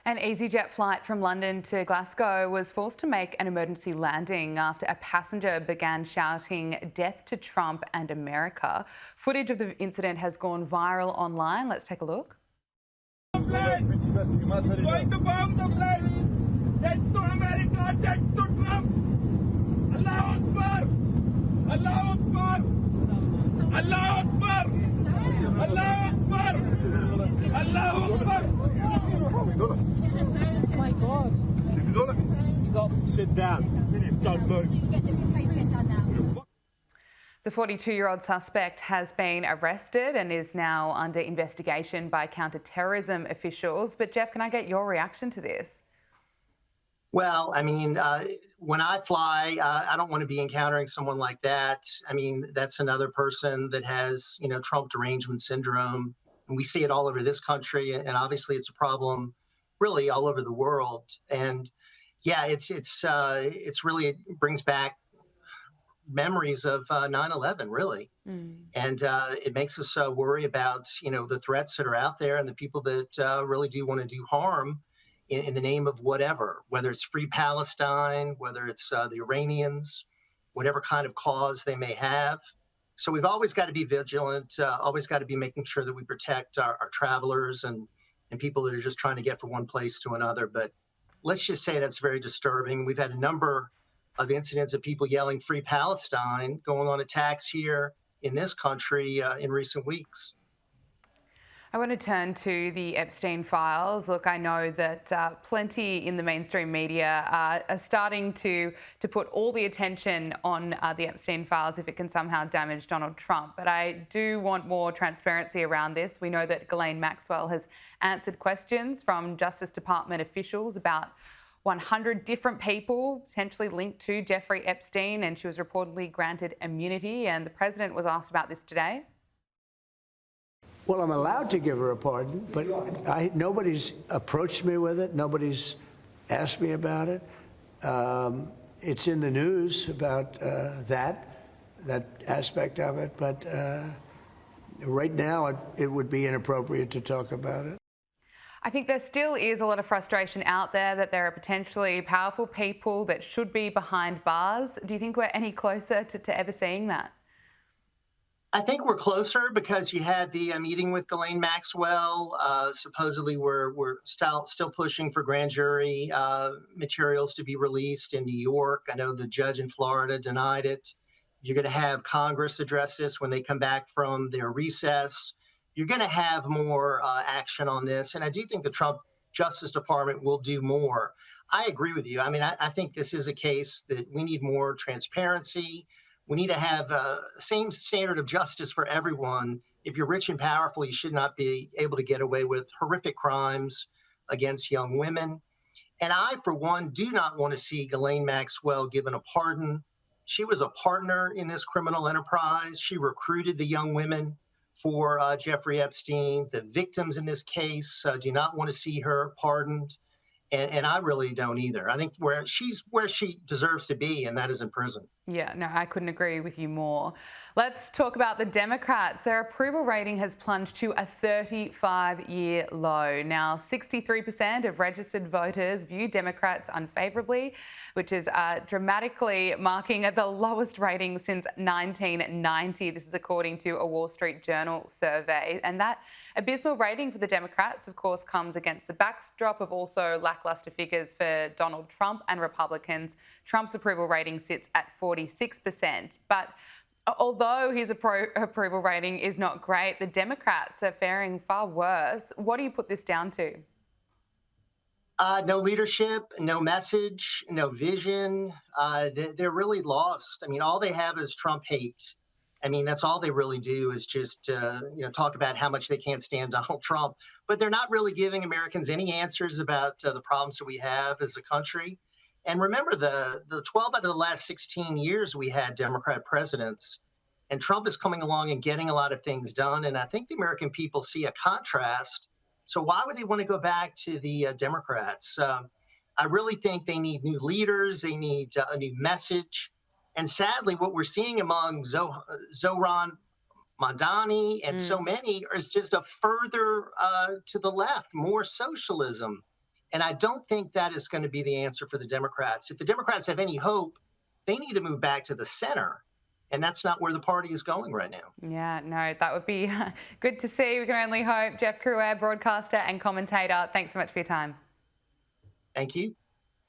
An easyJet flight from London to Glasgow was forced to make an emergency landing after a passenger began shouting "Death to Trump and America." Footage of the incident has gone viral online. Let's take a look. Going to bomb the plane! Death to America! Death to Trump! Allah Akbar! Allah Akbar! Allah Akbar! Allah Akbar! Allah Akbar! Oh my God. You got sit down. Don't move. The 42-year-old suspect has been arrested and is now under investigation by counter-terrorism officials. But Jeff, can I get your reaction to this? Well, I mean, when I fly, I don't want to be encountering someone like that. I mean, that's another person that has, Trump Derangement Syndrome. And we see it all over this country. And obviously it's a problem really all over the world. And yeah, it's really, it brings back memories of 9/11, really. And it makes us worry about, the threats that are out there and the people that really do want to do harm in the name of whatever, whether it's free Palestine, whether it's the Iranians, whatever kind of cause they may have. So we've always got to be vigilant, always got to be making sure that we protect our travelers and people that are just trying to get from one place to another. But let's just say that's very disturbing. We've had a number of incidents of people yelling free Palestine going on attacks here in this country in recent weeks. I want to turn to the Epstein files. Look, I know that plenty in the mainstream media are starting to put all the attention on the Epstein files if it can somehow damage Donald Trump. But I do want more transparency around this. We know that Ghislaine Maxwell has answered questions from Justice Department officials about 100 different people potentially linked to Jeffrey Epstein, and she was reportedly granted immunity. And the president was asked about this today. Well, I'm allowed to give her a pardon, but nobody's approached me with it. Nobody's asked me about it. It's in the news about that aspect of it, but right now it would be inappropriate to talk about it. I think there still is a lot of frustration out there that there are potentially powerful people that should be behind bars. Do you think we're any closer to ever seeing that? I think we're closer because you had the meeting with Ghislaine Maxwell. Supposedly, we're still pushing for grand jury materials to be released in New York. I know the judge in Florida denied it. You're going to have Congress address this when they come back from their recess. You're going to have more action on this. And I do think the Trump Justice Department will do more. I agree with you. I mean, I think this is a case that we need more transparency. We need to have same standard of justice for everyone. If you're rich and powerful, you should not be able to get away with horrific crimes against young women. And I, for one, do not want to see Ghislaine Maxwell given a pardon. She was a partner in this criminal enterprise. She recruited the young women for Jeffrey Epstein. The victims in this case do not want to see her pardoned. And I really don't either. I think she's where she deserves to be, and that is in prison. Yeah, no, I couldn't agree with you more. Let's talk about the Democrats. Their approval rating has plunged to a 35-year low. Now, 63% of registered voters view Democrats unfavourably, which is dramatically marking the lowest rating since 1990. This is according to a Wall Street Journal survey. And that abysmal rating for the Democrats, of course, comes against the backdrop of also lacklustre figures for Donald Trump and Republicans. Trump's approval rating sits at 46%. But although his approval rating is not great, the Democrats are faring far worse. What do you put this down to? No leadership, no message, no vision. They're really lost. I mean, all they have is Trump hate. I mean, that's all they really do is just, talk about how much they can't stand Donald Trump. But they're not really giving Americans any answers about the problems that we have as a country. And remember, the 12 out of the last 16 years we had Democrat presidents, and Trump is coming along and getting a lot of things done. And I think the American people see a contrast. So why would they want to go back to the Democrats? I really think they need new leaders. They need a new message. And sadly, what we're seeing among Zohran Mamdani and so many is just a further to the left, more socialism. And I don't think that is going to be the answer for the Democrats. If the Democrats have any hope, they need to move back to the center. And that's not where the party is going right now. Yeah, no, that would be good to see. We can only hope. Jeff Crouere, broadcaster and commentator, thanks so much for your time. Thank you.